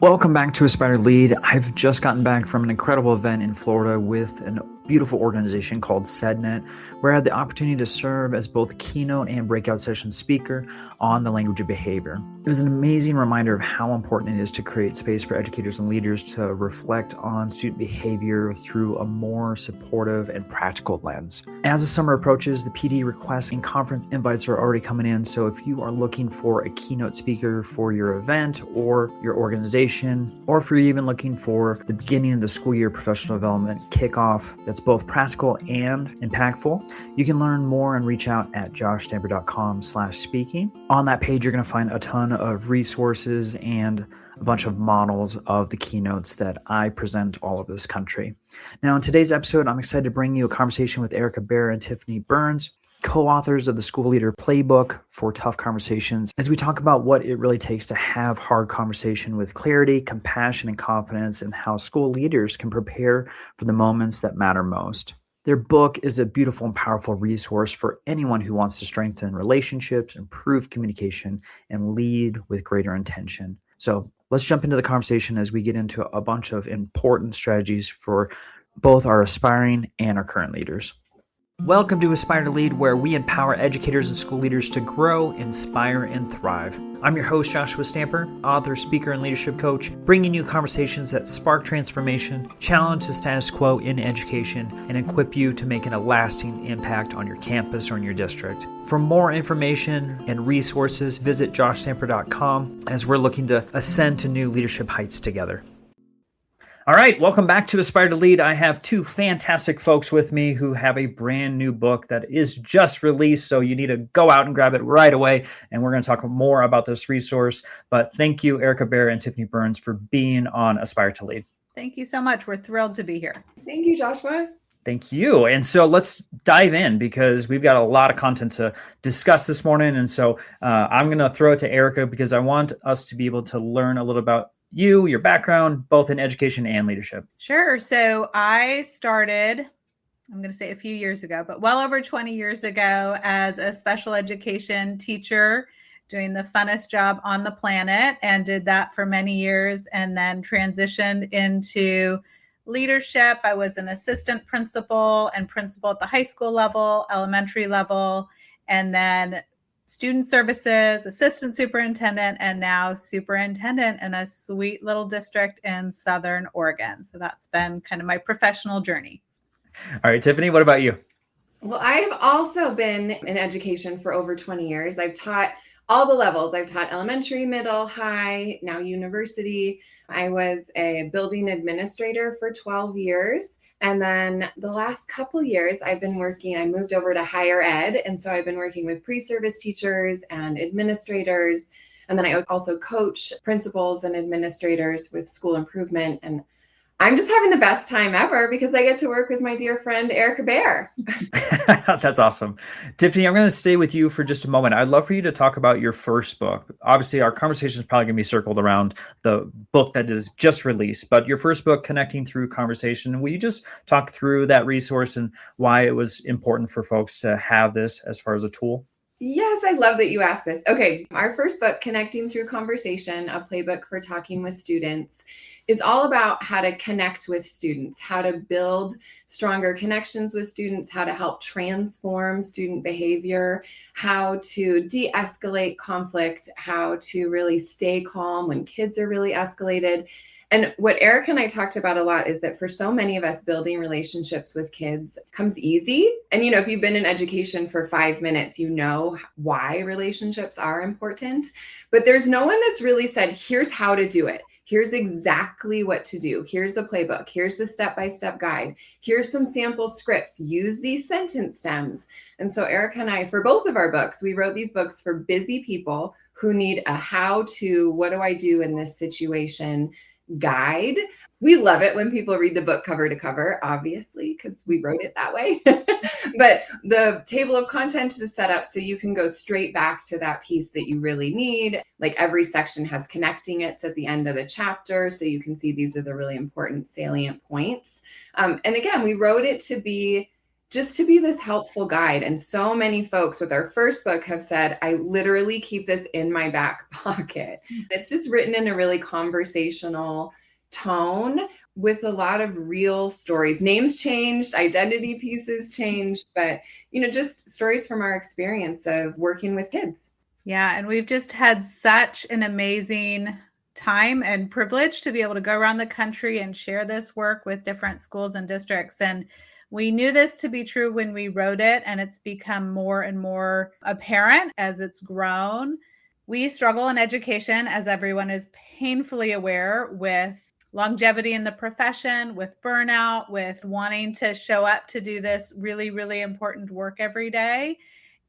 Welcome back to Aspire to Lead. I've just gotten back from an incredible event in Florida with a beautiful organization called SEDNet, where I had the opportunity to serve as both keynote and breakout session speaker on the language of behavior. It was an amazing reminder of how important it is to create space for educators and leaders to reflect on student behavior through a more supportive and practical lens. As the summer approaches, the PD requests and conference invites are already coming in, so if you are looking for a keynote speaker for your event or your organization, or if you're even looking for the beginning of the school year professional development kickoff that's both practical and impactful, you can learn more and reach out at joshstamper.com/speaking. On that page, you're going to find a ton of resources and a bunch of models of the keynotes that I present all over this country. Now, in today's episode, I'm excited to bring you a conversation with Erica Bear and Tiffany Burns, co-authors of the School Leader Playbook for Tough Conversations, as we talk about what it really takes to have hard conversation with clarity, compassion, and confidence, and how school leaders can prepare for the moments that matter most. Their book is a beautiful and powerful resource for anyone who wants to strengthen relationships, improve communication, and lead with greater intention. So let's jump into the conversation as we get into a bunch of important strategies for both our aspiring and our current leaders. Welcome to Aspire to Lead, where we empower educators and school leaders to grow, inspire, and thrive. I'm your host, Joshua Stamper, author, speaker, and leadership coach, bringing you conversations that spark transformation, challenge the status quo in education, and equip you to make a lasting impact on your campus or in your district. For more information and resources, visit joshstamper.com as we're looking to ascend to new leadership heights together. All right, welcome back to Aspire to Lead. I have two fantastic folks with me who have a brand new book that is just released, so you need to go out and grab it right away, and we're going to talk more about this resource. But thank you, Erica Bear and Tiffany Burns, for being on Aspire to Lead. Thank you so much. We're thrilled to be here. Thank you, Joshua. Thank you. And so let's dive in because we've got a lot of content to discuss this morning. And so I'm going to throw it to Erica because I want us to be able to learn a little about you, your background, both in education and leadership. Sure. So I started, I'm going to say a few years ago, but well over 20 years ago as a special education teacher, doing the funnest job on the planet, and did that for many years and then transitioned into leadership. I was an assistant principal and principal at the high school level, elementary level, and then student services, assistant superintendent, and now superintendent in a sweet little district in Southern Oregon. So that's been kind of my professional journey. All right, Tiffany, what about you? Well, I've also been in education for over 20 years. I've taught all the levels. I've taught elementary, middle, high, now university. I was a building administrator for 12 years. And then the last couple years I moved over to higher ed. And so I've been working with pre-service teachers and administrators. And then I also coach principals and administrators with school improvement. And I'm just having the best time ever because I get to work with my dear friend, Erica Bear. That's awesome. Tiffany, I'm going to stay with you for just a moment. I'd love for you to talk about your first book. Obviously, our conversation is probably going to be circled around the book that is just released, but your first book, Connecting Through Conversation. Will you just talk through that resource and why it was important for folks to have this as far as a tool? Yes, I love that you asked this. Okay, our first book, Connecting Through Conversation, a playbook for talking with students, is all about how to connect with students, how to build stronger connections with students, how to help transform student behavior, how to de-escalate conflict, how to really stay calm when kids are really escalated. And what Eric and I talked about a lot is that for so many of us, building relationships with kids comes easy. And, if you've been in education for 5 minutes, you know why relationships are important. But there's no one that's really said, here's how to do it. Here's exactly what to do. Here's the playbook. Here's the step-by-step guide. Here's some sample scripts. Use these sentence stems. And so Eric and I, for both of our books, we wrote these books for busy people who need a how-to, what do I do in this situation guide. We love it when people read the book cover to cover, obviously, because we wrote it that way. But the table of contents is set up so you can go straight back to that piece that you really need. Like every section has connecting it's at the end of the chapter. So you can see these are the really important salient points. And again, we wrote it to be just to be this helpful guide. And so many folks with our first book have said, I literally keep this in my back pocket. It's just written in a really conversational tone with a lot of real stories. Names changed, identity pieces changed, but just stories from our experience of working with kids. Yeah, and we've just had such an amazing time and privilege to be able to go around the country and share this work with different schools and districts. And we knew this to be true when we wrote it, and it's become more and more apparent as it's grown. We struggle in education, as everyone is painfully aware, with longevity in the profession, with burnout, with wanting to show up to do this really, really important work every day.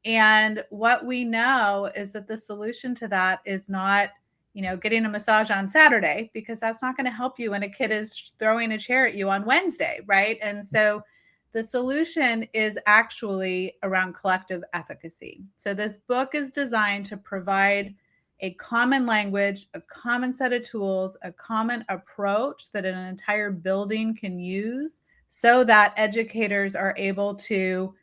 And what we know is that the solution to that is not, getting a massage on Saturday, because that's not going to help you when a kid is throwing a chair at you on Wednesday, right? And so the solution is actually around collective efficacy. So this book is designed to provide a common language, a common set of tools, a common approach that an entire building can use so that educators are able to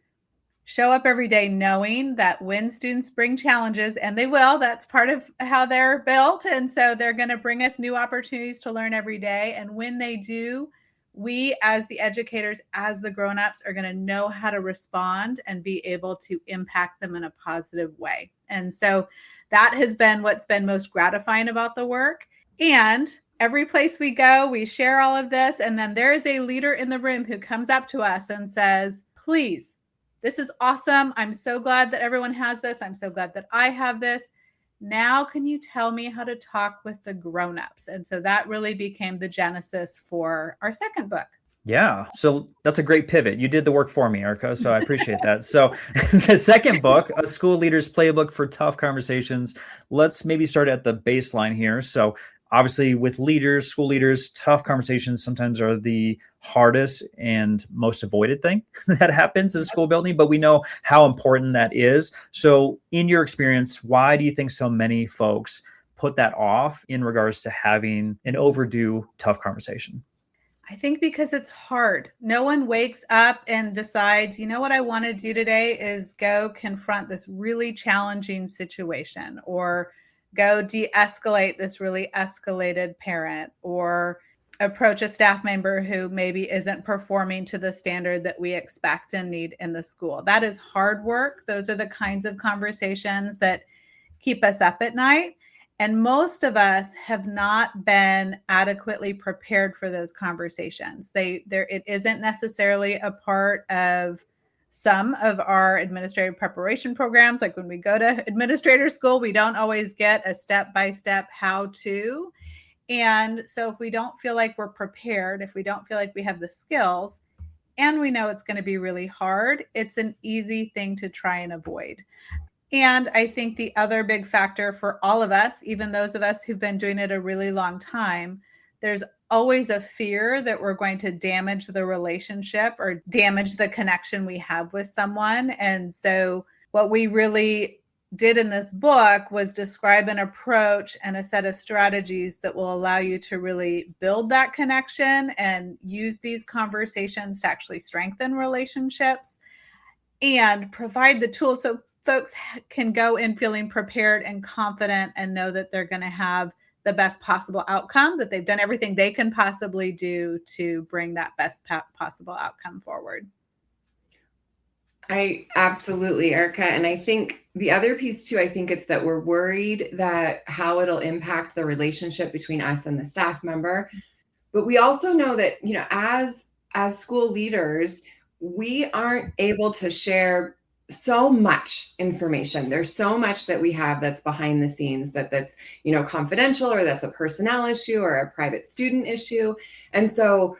show up every day knowing that when students bring challenges, and they will, that's part of how they're built. And so they're going to bring us new opportunities to learn every day. And when they do, we as the educators, as the grownups, are going to know how to respond and be able to impact them in a positive way. And so that has been what's been most gratifying about the work. And every place we go, we share all of this. And then there is a leader in the room who comes up to us and says, please, this is awesome. I'm so glad that everyone has this. I'm so glad that I have this. Now, can you tell me how to talk with the grownups? And so that really became the genesis for our second book. Yeah. So that's a great pivot. You did the work for me, Erica. So I appreciate that. So the second book, A School Leader's Playbook for Tough Conversations. Let's maybe start at the baseline here. So obviously with leaders, school leaders, tough conversations sometimes are the hardest and most avoided thing that happens in a school building, but we know how important that is. So in your experience, why do you think so many folks put that off in regards to having an overdue tough conversation? I think because it's hard. No one wakes up and decides, what I want to do today is go confront this really challenging situation, or go de-escalate this really escalated parent, or approach a staff member who maybe isn't performing to the standard that we expect and need in the school. That is hard work. Those are the kinds of conversations that keep us up at night. And most of us have not been adequately prepared for those conversations. It isn't necessarily a part of some of our administrative preparation programs. Like when we go to administrator school, we don't always get a step-by-step how-to. And so if we don't feel like we're prepared, if we don't feel like we have the skills, and we know it's going to be really hard, it's an easy thing to try and avoid. And I think the other big factor for all of us, even those of us who've been doing it a really long time, there's always a fear that we're going to damage the relationship or damage the connection we have with someone. And so what we really did in this book was describe an approach and a set of strategies that will allow you to really build that connection and use these conversations to actually strengthen relationships and provide the tools so folks can go in feeling prepared and confident and know that they're going to have the best possible outcome, that they've done everything they can possibly do to bring that best possible outcome forward. I absolutely, Erica. And I think the other piece too, I think it's that we're worried that how it'll impact the relationship between us and the staff member. But we also know that, as school leaders, we aren't able to share so much information. There's so much that we have that's behind the scenes that's confidential, or that's a personnel issue or a private student issue. And so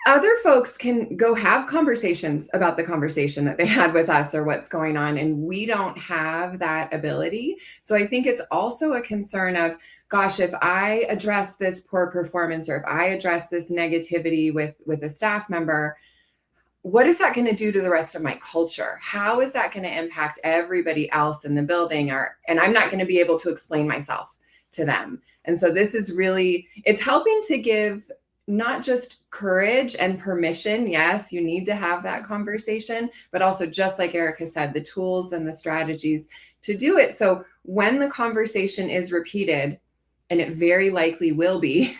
other folks can go have conversations about the conversation that they had with us or what's going on, and we don't have that ability. So I think it's also a concern of, gosh, if I address this poor performance, or if I address this negativity with a staff member, what is that going to do to the rest of my culture? How is that going to impact everybody else in the building? And I'm not going to be able to explain myself to them. And so this is really, it's helping to give not just courage and permission. Yes, you need to have that conversation, but also, just like Erica said, the tools and the strategies to do it. So when the conversation is repeated, and it very likely will be,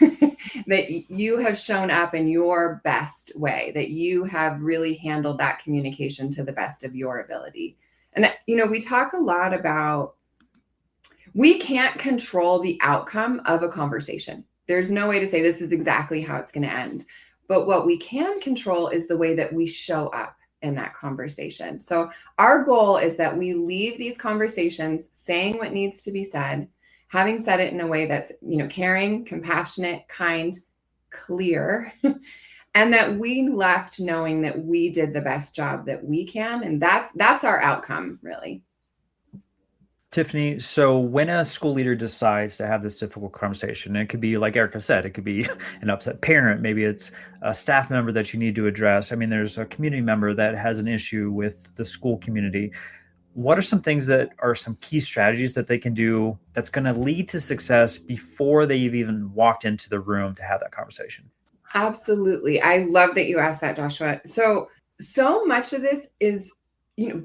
that you have shown up in your best way, that you have really handled that communication to the best of your ability. And, we talk a lot about, we can't control the outcome of a conversation. There's no way to say this is exactly how it's going to end. But what we can control is the way that we show up in that conversation. So our goal is that we leave these conversations saying what needs to be said, having said it in a way that's, caring, compassionate, kind, clear, and that we left knowing that we did the best job that we can. And that's our outcome, really. Tiffany, so when a school leader decides to have this difficult conversation, it could be like Erica said, it could be an upset parent, maybe it's a staff member that you need to address. I mean, there's a community member that has an issue with the school community. What are some things that are some key strategies that they can do that's going to lead to success before they've even walked into the room to have that conversation? Absolutely. I love that you asked that, Joshua. So much of this is,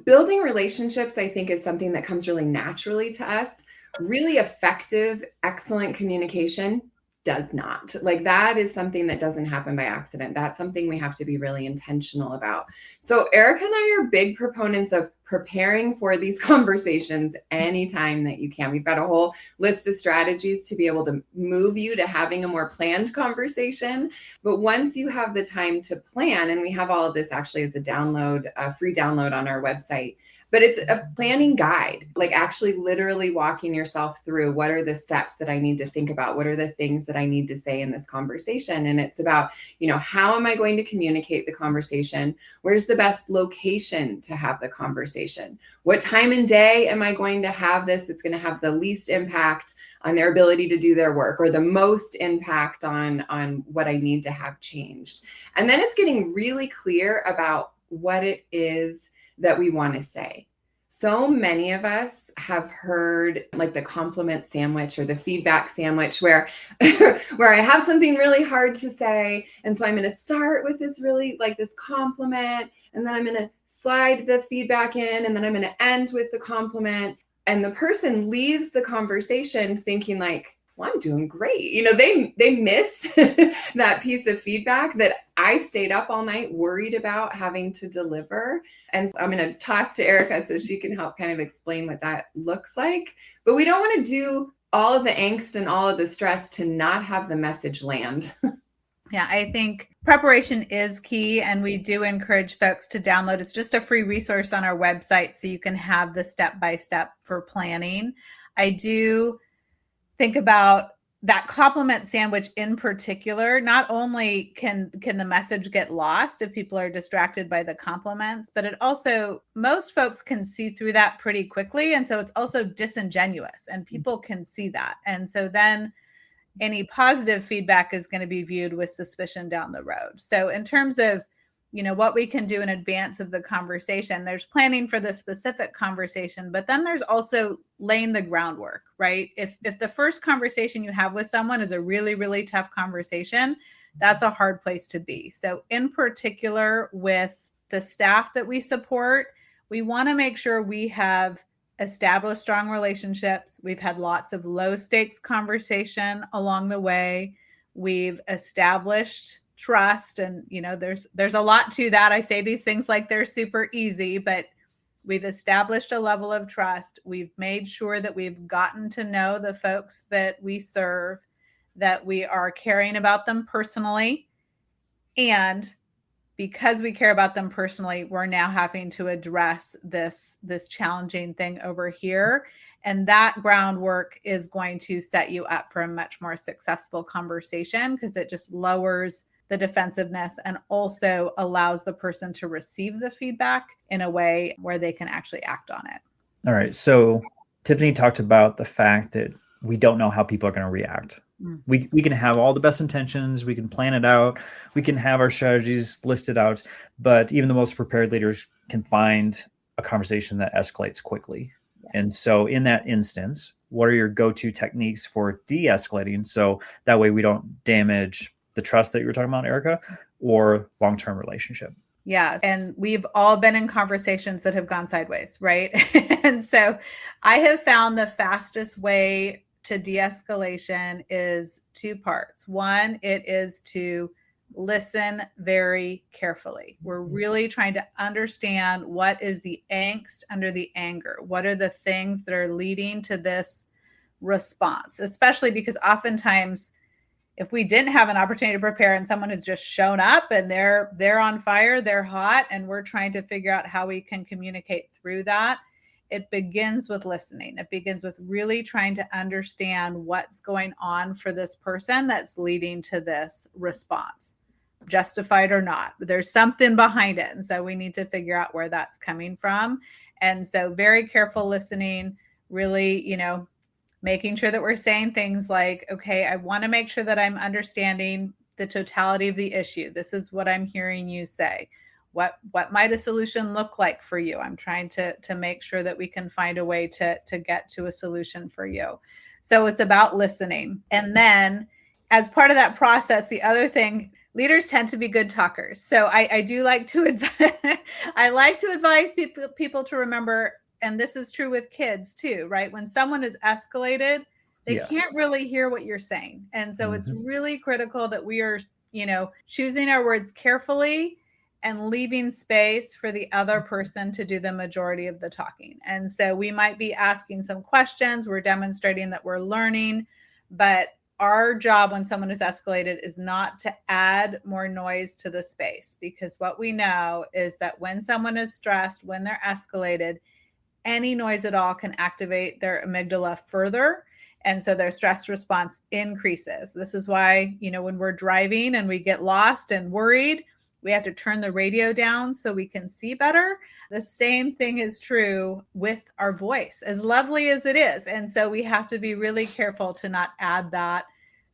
building relationships, I think, is something that comes really naturally to us. Really effective, excellent communication does not. Like, that is something that doesn't happen by accident. That's something we have to be really intentional about. So Erica and I are big proponents of preparing for these conversations anytime that you can. We've got a whole list of strategies to be able to move you to having a more planned conversation. But once you have the time to plan, and we have all of this actually as a free download on our website, but it's a planning guide, like actually literally walking yourself through what are the steps that I need to think about? What are the things that I need to say in this conversation? And it's about, how am I going to communicate the conversation? Where's the best location to have the conversation? What time and day am I going to have this that's going to have the least impact on their ability to do their work, or the most impact on what I need to have changed? And then it's getting really clear about what it is that we want to say. So many of us have heard like the compliment sandwich or the feedback sandwich where I have something really hard to say. And so I'm going to start with this really like this compliment, and then I'm going to slide the feedback in, and then I'm going to end with the compliment. And the person leaves the conversation thinking like, well, I'm doing great. They missed that piece of feedback that I stayed up all night worried about having to deliver. And so I'm going to toss to Erica so she can help kind of explain what that looks like. But we don't want to do all of the angst and all of the stress to not have the message land. Yeah, I think preparation is key, and we do encourage folks to download. It's just a free resource on our website, so you can have the step-by-step for planning. I do think about that compliment sandwich in particular. Not only can the message get lost if people are distracted by the compliments, but it also, most folks can see through that pretty quickly. And so it's also disingenuous, and people can see that. And so then any positive feedback is going to be viewed with suspicion down the road. So in terms of, what we can do in advance of the conversation, there's planning for the specific conversation, but then there's also laying the groundwork, right? If the first conversation you have with someone is a really, really tough conversation, that's a hard place to be. So in particular with the staff that we support, we want to make sure we have established strong relationships. We've had lots of low stakes conversation along the way. We've established trust, and there's a lot to that. I say these things like they're super easy, but we've established a level of trust. We've made sure that we've gotten to know the folks that we serve, that we are caring about them personally. And because we care about them personally, we're now having to address this challenging thing over here. And that groundwork is going to set you up for a much more successful conversation, because it just lowers the defensiveness and also allows the person to receive the feedback in a way where they can actually act on it. All right. So Tiffany talked about the fact that we don't know how people are going to react. We can have all the best intentions. We can plan it out. We can have our strategies listed out. But even the most prepared leaders can find a conversation that escalates quickly. Yes. And so in that instance, what are your go-to techniques for de-escalating? So that way we don't damage the trust that you were talking about, Erica, or long-term relationship. Yeah. And we've all been in conversations that have gone sideways, right? And so I have found the fastest way to de-escalation is two parts. One, it is to listen very carefully. We're really trying to understand what is the angst under the anger. What are the things that are leading to this response, especially because oftentimes if we didn't have an opportunity to prepare and someone has just shown up and they're on fire, they're hot, and we're trying to figure out how we can communicate through that, it begins with listening. It begins with really trying to understand what's going on for this person that's leading to this response, justified or not. There's something behind it. And so we need to figure out where that's coming from. And so very careful listening, really, making sure that we're saying things like, okay, I want to make sure that I'm understanding the totality of the issue. This is what I'm hearing you say. What might a solution look like for you? I'm trying to make sure that we can find a way to get to a solution for you. So it's about listening. And then as part of that process, the other thing, leaders tend to be good talkers. So I do like to advise people to remember, and this is true with kids too, right? When someone is escalated, they can't really hear what you're saying. And so it's really critical that we are, choosing our words carefully and leaving space for the other person to do the majority of the talking. And so we might be asking some questions. We're demonstrating that we're learning, but our job when someone is escalated is not to add more noise to the space, because what we know is that when someone is stressed, when they're escalated, any noise at all can activate their amygdala further. And so their stress response increases. This is why, when we're driving and we get lost and worried, we have to turn the radio down so we can see better. The same thing is true with our voice, as lovely as it is. And so we have to be really careful to not add that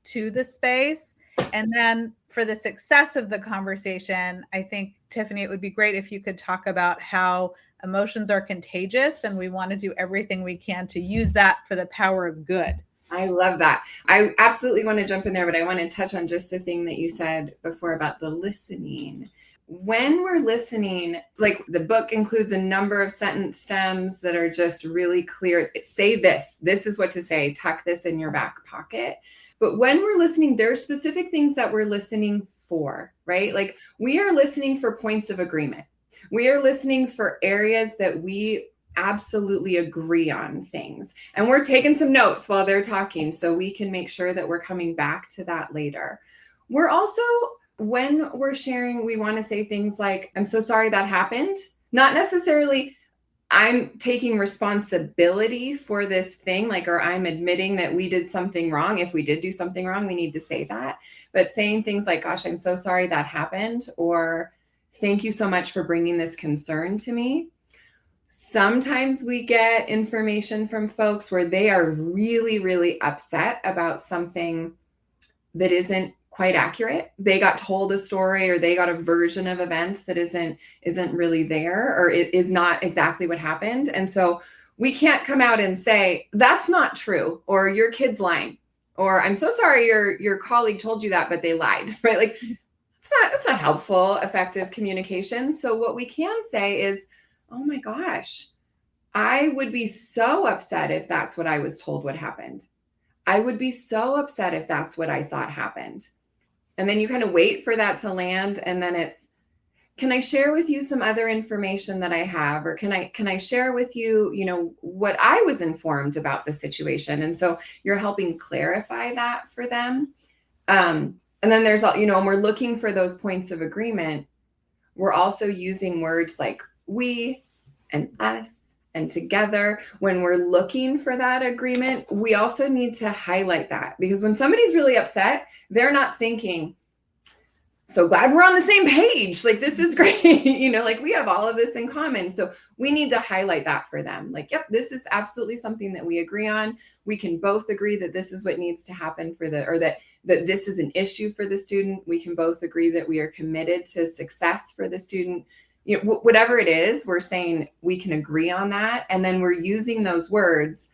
to the space. And then for the success of the conversation, I think, Tiffany, it would be great if you could talk about how emotions are contagious and we want to do everything we can to use that for the power of good. I love that. I absolutely want to jump in there, but I want to touch on just a thing that you said before about the listening. When we're listening, like the book includes a number of sentence stems that are just really clear. Say this is what to say, tuck this in your back pocket. But when we're listening, there are specific things that we're listening for, right? Like we are listening for points of agreement. We are listening for areas that we absolutely agree on things. And we're taking some notes while they're talking so we can make sure that we're coming back to that later. We're also, when we're sharing, we want to say things like, I'm so sorry that happened. Not necessarily I'm taking responsibility for this thing, or I'm admitting that we did something wrong. If we did do something wrong, we need to say that. But saying things like, gosh, I'm so sorry that happened, or thank you so much for bringing this concern to me. Sometimes we get information from folks where they are really, really upset about something that isn't quite accurate. They got told a story or they got a version of events that isn't really there, or it is not exactly what happened. And so we can't come out and say, that's not true, or your kid's lying, or I'm so sorry your colleague told you that, but they lied, right? Like it's not helpful, effective communication. So what we can say is, oh my gosh, I would be so upset if that's what I was told what happened. I would be so upset if that's what I thought happened. And then you kind of wait for that to land. And then it's, can I share with you some other information that I have? Or can I share with you, what I was informed about the situation? And so you're helping clarify that for them. And then there's, when we're looking for those points of agreement, we're also using words like we and us and together. When we're looking for that agreement, we also need to highlight that, because when somebody's really upset, they're not thinking, so glad we're on the same page. Like, this is great. We have all of this in common. So we need to highlight that for them. Like, yep, this is absolutely something that we agree on. We can both agree that this is what needs to happen that this is an issue for the student. We can both agree that we are committed to success for the student. Whatever it is, we're saying we can agree on that. And then we're using those words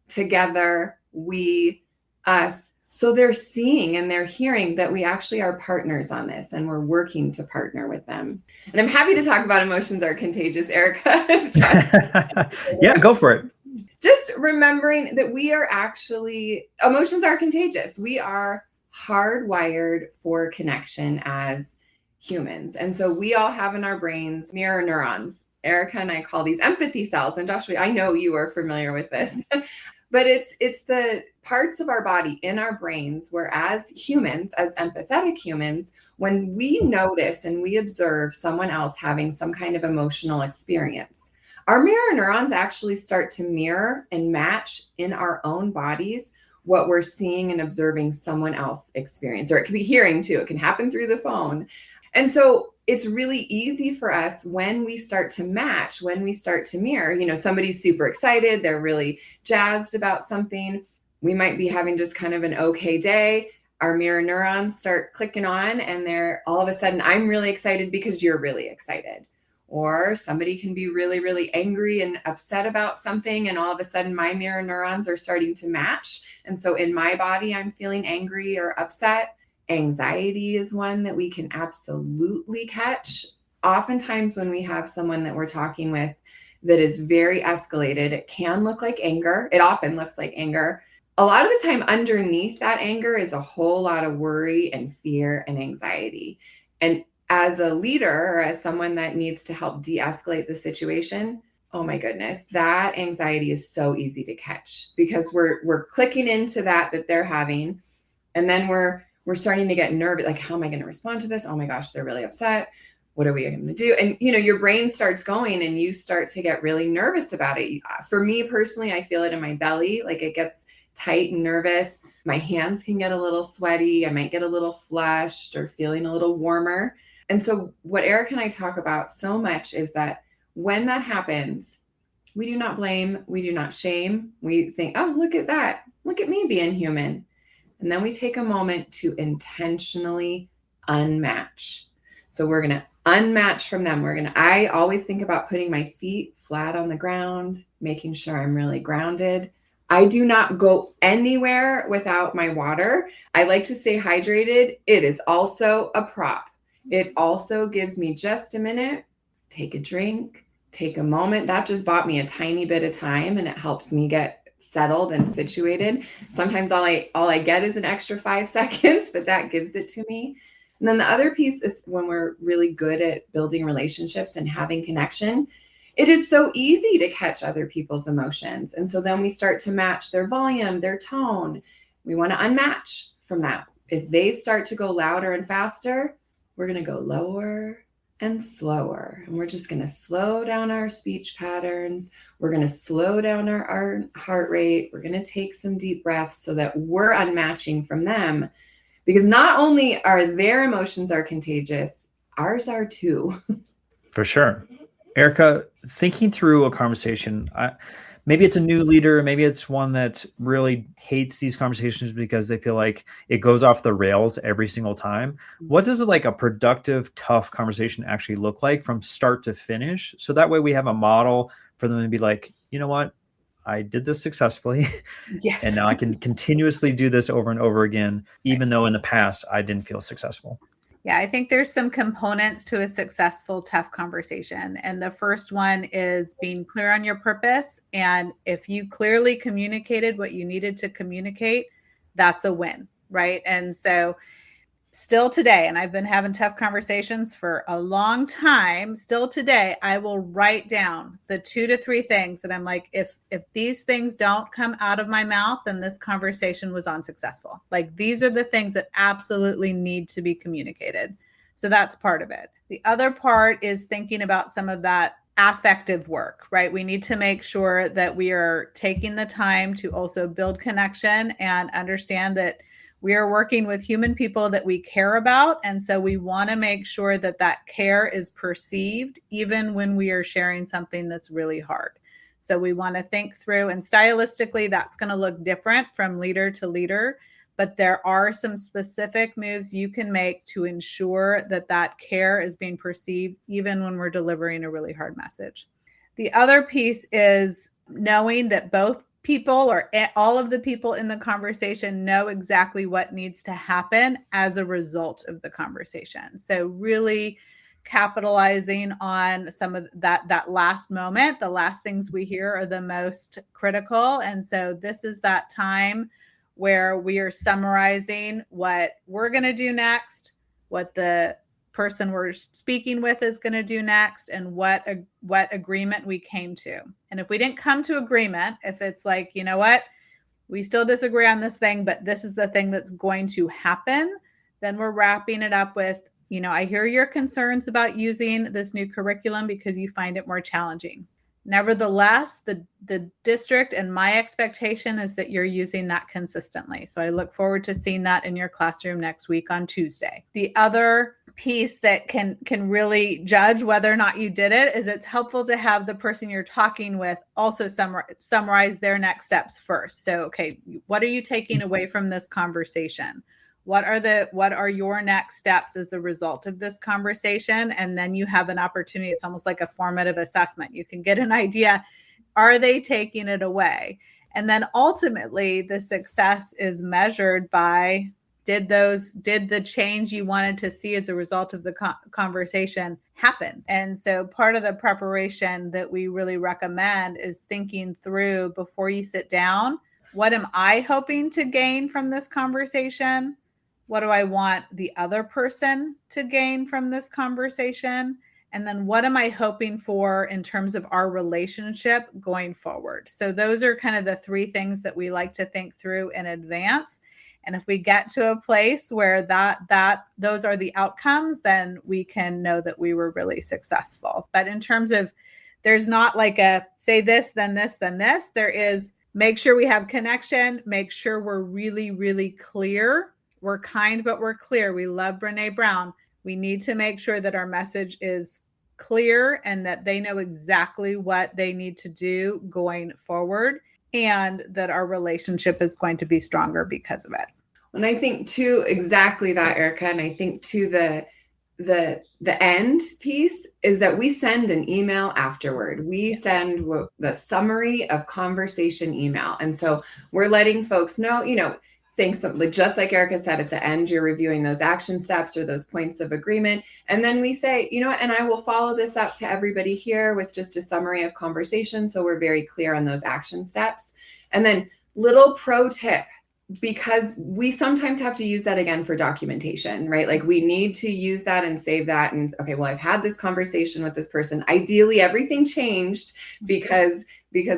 together, we, us, So they're seeing and they're hearing that we actually are partners on this and we're working to partner with them. And I'm happy to talk about emotions are contagious, Erica. Yeah, go for it. Just remembering that emotions are contagious. We are hardwired for connection as humans. And so we all have in our brains mirror neurons. Erica and I call these empathy cells. And Joshua, I know you are familiar with this. But it's the parts of our body in our brains where as humans, as empathetic humans, when we notice and we observe someone else having some kind of emotional experience, our mirror neurons actually start to mirror and match in our own bodies what we're seeing and observing someone else experience. Or it can be hearing too. It can happen through the phone. And so it's really easy for us when we start to match, when we start to mirror, somebody's super excited. They're really jazzed about something. We might be having just kind of an okay day. Our mirror neurons start clicking on and they're all of a sudden, I'm really excited because you're really excited. Or somebody can be really, really angry and upset about something. And all of a sudden my mirror neurons are starting to match. And so in my body, I'm feeling angry or upset. Anxiety is one that we can absolutely catch. Oftentimes when we have someone that we're talking with that is very escalated, it can look like anger. It often looks like anger. A lot of the time underneath that anger is a whole lot of worry and fear and anxiety. And as a leader or as someone that needs to help de-escalate the situation, oh my goodness, that anxiety is so easy to catch because we're clicking into that they're having. And then we're starting to get nervous. Like, how am I going to respond to this? Oh my gosh, they're really upset. What are we going to do? And, your brain starts going and you start to get really nervous about it. For me personally, I feel it in my belly. Like it gets tight and nervous. My hands can get a little sweaty. I might get a little flushed or feeling a little warmer. And so what Eric and I talk about so much is that when that happens, we do not blame. We do not shame. We think, oh, look at that. Look at me being human. And then we take a moment to intentionally unmatch. So we're going to unmatch from them. I always think about putting my feet flat on the ground, making sure I'm really grounded. I do not go anywhere without my water. I like to stay hydrated. It is also a prop. It also gives me just a minute, take a drink, take a moment. That just bought me a tiny bit of time and it helps me get settled and situated. Sometimes all I get is an extra 5 seconds, but that gives it to me. And then the other piece is when we're really good at building relationships and having connection, it is so easy to catch other people's emotions. And so then we start to match their volume, their tone. We want to unmatch from that. If they start to go louder and faster, we're going to go lower and slower. And we're just going to slow down our speech patterns. We're going to slow down our heart rate. We're going to take some deep breaths so that we're unmatching from them. Because not only are their emotions are contagious, ours are too. For sure. Erica, thinking through a conversation, maybe it's a new leader, maybe it's one that really hates these conversations because they feel like it goes off the rails every single time. What does like a productive, tough conversation actually look like from start to finish? So that way we have a model for them to be like, you know what? I did this successfully. Yes. And now I can continuously do this over and over again, even though in the past I didn't feel successful. Yeah, I think there's some components to a successful, tough conversation. And the first one is being clear on your purpose. And if you clearly communicated what you needed to communicate, that's a win, right? And so still today, and I've been having tough conversations for a long time, still today, I will write down the 2 to 3 things that I'm like, if these things don't come out of my mouth, then this conversation was unsuccessful. Like these are the things that absolutely need to be communicated. So that's part of it. The other part is thinking about some of that affective work, right? We need to make sure that we are taking the time to also build connection and understand that we are working with human people that we care about. And so we want to make sure that that care is perceived even when we are sharing something that's really hard. So we want to think through, and stylistically, that's going to look different from leader to leader. But there are some specific moves you can make to ensure that that care is being perceived even when we're delivering a really hard message. The other piece is knowing that both people or all of the people in the conversation know exactly what needs to happen as a result of the conversation. So really capitalizing on some of that last moment. The last things we hear are the most critical. And so this is that time where we are summarizing what we're going to do next, what the person we're speaking with is going to do next, and what agreement we came to. And if we didn't come to agreement, if it's like, you know what, we still disagree on this thing, but this is the thing that's going to happen, then we're wrapping it up with, you know, I hear your concerns about using this new curriculum because you find it more challenging. Nevertheless, the district and my expectation is that you're using that consistently. So I look forward to seeing that in your classroom next week on Tuesday. The other piece that can really judge whether or not you did it is it's helpful to have the person you're talking with also summarize their next steps first. So, okay, what are you taking away from this conversation? What are your next steps as a result of this conversation? And then you have an opportunity. It's almost like a formative assessment. You can get an idea. Are they taking it away? And then ultimately the success is measured by, did the change you wanted to see as a result of the conversation happen? And so part of the preparation that we really recommend is thinking through before you sit down, what am I hoping to gain from this conversation? What do I want the other person to gain from this conversation? And then what am I hoping for in terms of our relationship going forward? So those are kind of the three things that we like to think through in advance. And if we get to a place where those are the outcomes, then we can know that we were really successful. But in terms of, there's not like a say this, then this, then this. There is make sure we have connection, make sure we're really, really clear. We're kind, but we're clear. We love Brene Brown. We need to make sure that our message is clear and that they know exactly what they need to do going forward, and that our relationship is going to be stronger because of it. And I think too, exactly that, Erica. And I think too, the end piece is that we send an email afterward. We send the summary of conversation email. And so we're letting folks know, you know, things like, just like Erica said, at the end, you're reviewing those action steps or those points of agreement. And then we say, you know what, and I will follow this up to everybody here with just a summary of conversation. So we're very clear on those action steps. And then little pro tip, because we sometimes have to use that again for documentation, right? Like we need to use that and save that. And okay, well, I've had this conversation with this person. Ideally, everything changed because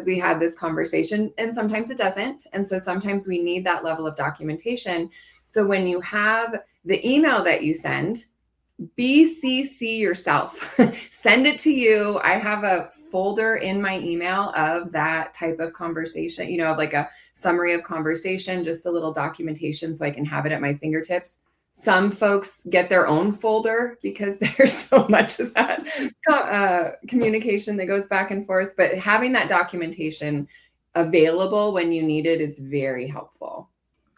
we had this conversation, and sometimes it doesn't. And so sometimes we need that level of documentation. So when you have the email that you send, BCC yourself, send it to you. I have a folder in my email of that type of conversation, you know, of like a summary of conversation, just a little documentation so I can have it at my fingertips. Some folks get their own folder because there's so much of that communication that goes back and forth. But having that documentation available when you need it is very helpful.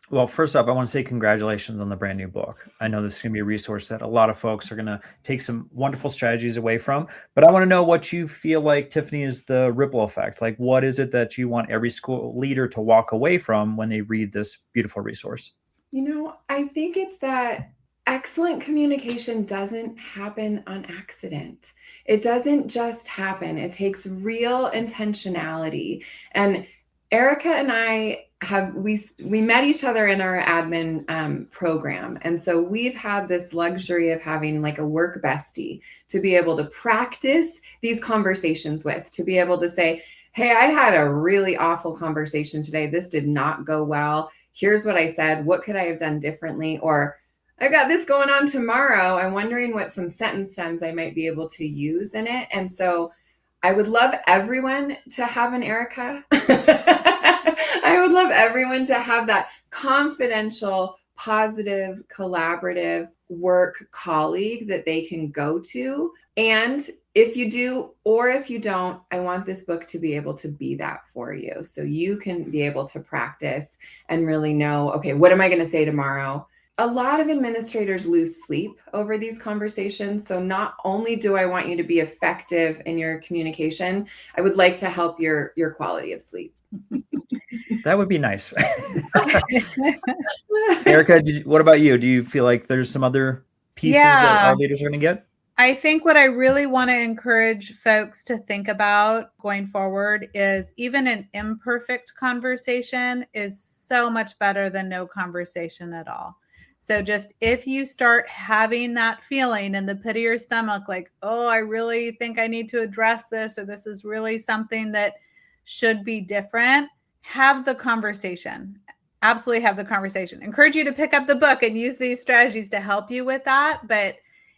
Well, first up, I want to say congratulations on the brand new book. I know this is going to be a resource that a lot of folks are going to take some wonderful strategies away from. But I want to know what you feel like, Tiffany, is the ripple effect. Like, what is it that you want every school leader to walk away from when they read this beautiful resource? You know, I think it's that excellent communication doesn't happen on accident. It doesn't just happen. It takes real intentionality. And Erica and I we met each other in our admin program. And so we've had this luxury of having like a work bestie to be able to practice these conversations with, to be able to say, hey, I had a really awful conversation today. This did not go well. Here's what I said. What could I have done differently? Or I got this going on tomorrow. I'm wondering what some sentence stems I might be able to use in it. And so I would love everyone to have an Erica. I would love everyone to have that confidential, positive, collaborative work colleague that they can go to. And if you do, or if you don't, I want this book to be able to be that for you. So you can be able to practice and really know, okay, what am I going to say tomorrow? A lot of administrators lose sleep over these conversations. So not only do I want you to be effective in your communication, I would like to help your quality of sleep. That would be nice. Erica, what about you? Do you feel like there's some other pieces that Yeah. our leaders are going to get? I think what I really want to encourage folks to think about going forward is even an imperfect conversation is so much better than no conversation at all. So just if you start having that feeling in the pit of your stomach, like, oh, I really think I need to address this, or this is really something that should be different, have the conversation. Absolutely have the conversation. Encourage you to pick up the book and use these strategies to help you with that. But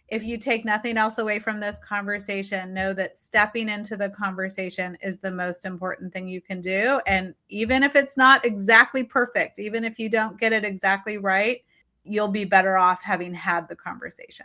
if you take nothing else away from this conversation, know that stepping into the conversation is the most important thing you can do. And even if it's not exactly perfect, even if you don't get it exactly right, you'll be better off having had the conversation.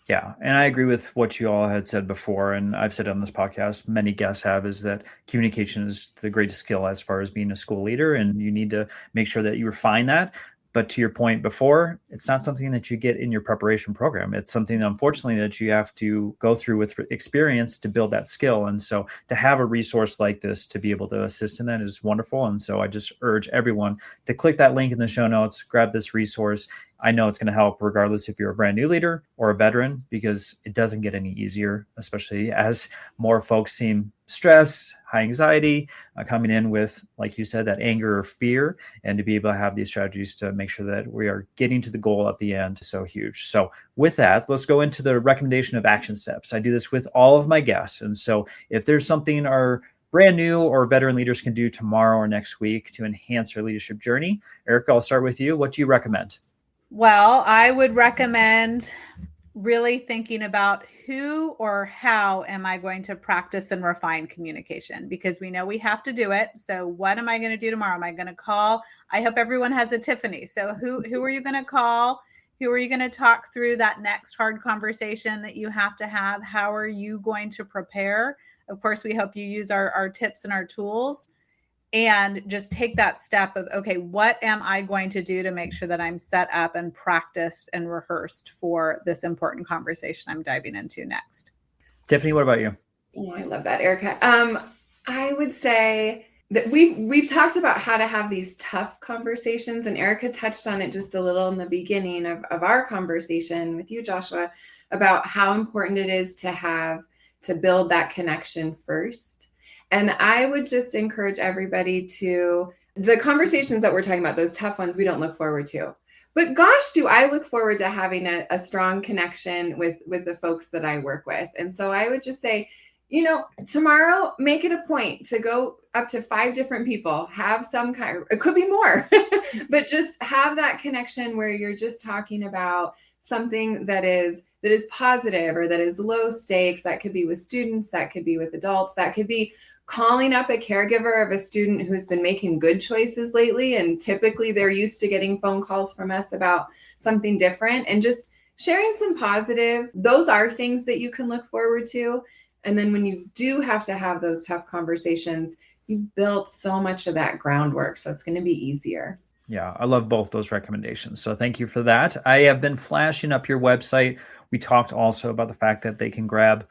Yeah. And I agree with what you all had said before. And I've said on this podcast, many guests have, is that communication is the greatest skill as far as being a school leader. And you need to make sure that you refine that. But to your point before, it's not something that you get in your preparation program. It's something, unfortunately, that you have to go through with experience to build that skill. And so to have a resource like this to be able to assist in that is wonderful. And so I just urge everyone to click that link in the show notes, grab this resource. I know it's going to help regardless if you're a brand new leader or a veteran, because it doesn't get any easier, especially as more folks seem stressed, high anxiety, coming in with, like you said, that anger or fear, and to be able to have these strategies to make sure that we are getting to the goal at the end is so huge. So with that, let's go into the recommendation of action steps. I do this with all of my guests. And so if there's something our brand new or veteran leaders can do tomorrow or next week to enhance their leadership journey, Erica, I'll start with you. What do you recommend? Well, I would recommend really thinking about who or how am I going to practice and refine communication, because we know we have to do it. So what am I going to do tomorrow? Am I going to call? I hope everyone has a Tiffany. So who are you going to call? Who are you going to talk through that next hard conversation that you have to have? How are you going to prepare? Of course, we hope you use our tips and our tools. And just take that step of, okay, what am I going to do to make sure that I'm set up and practiced and rehearsed for this important conversation I'm diving into next? Tiffany, what about you? Oh, I love that, Erica. I would say that we've talked about how to have these tough conversations, and Erica touched on it just a little in the beginning of our conversation with you, Joshua, about how important it is to build that connection first. And I would just encourage everybody the conversations that we're talking about, those tough ones, we don't look forward to. But gosh, do I look forward to having a strong connection with the folks that I work with. And so I would just say, tomorrow, make it a point to go up to 5 different people, have some kind, it could be more, but just have that connection where you're just talking about something that is positive or that is low stakes. That could be with students, that could be with adults, that could be calling up a caregiver of a student who's been making good choices lately. And typically they're used to getting phone calls from us about something different, and just sharing some positive. Those are things that you can look forward to. And then when you do have to have those tough conversations, you've built so much of that groundwork. So it's going to be easier. Yeah, I love both those recommendations. So thank you for that. I have been flashing up your website. We talked also about the fact that they can grab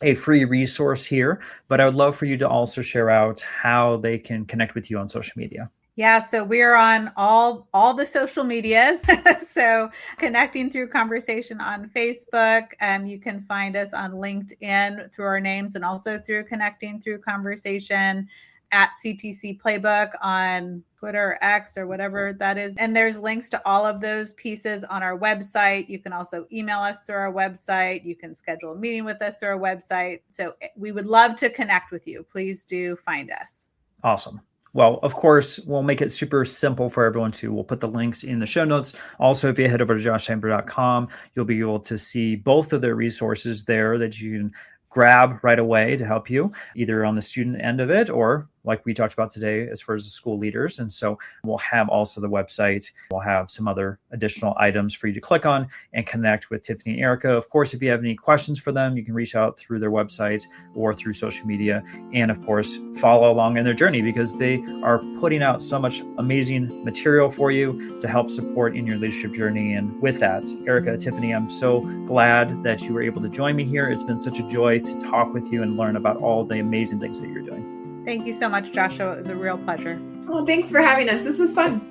a free resource here, but I would love for you to also share out how they can connect with you on social media. Yeah, so we're on all the social medias. So connecting through conversation on Facebook. You can find us on LinkedIn through our names, and also through connecting through conversation at CTC Playbook on Twitter, X, or whatever that is. And there's links to all of those pieces on our website. You can also email us through our website. You can schedule a meeting with us through our website. So we would love to connect with you. Please do find us. Awesome. Well, of course, we'll make it super simple for everyone too. We'll put the links in the show notes. Also, if you head over to joshsamper.com, you'll be able to see both of their resources there that you can grab right away to help you, either on the student end of it or like we talked about today as far as the school leaders. And so we'll have also the website. We'll have some other additional items for you to click on and connect with Tiffany and Erica. Of course, if you have any questions for them, you can reach out through their website or through social media. And of course, follow along in their journey, because they are putting out so much amazing material for you to help support in your leadership journey. And with that, Erica, Tiffany, I'm so glad that you were able to join me here. It's been such a joy to talk with you and learn about all the amazing things that you're doing. Thank you so much, Joshua. It was a real pleasure. Oh, thanks for having us. This was fun.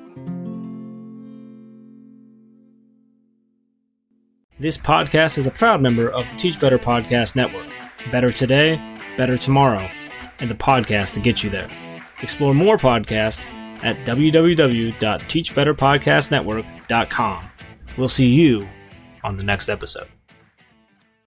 This podcast is a proud member of the Teach Better Podcast Network. Better today, better tomorrow, and the podcast to get you there. Explore more podcasts at www.teachbetterpodcastnetwork.com. We'll see you on the next episode.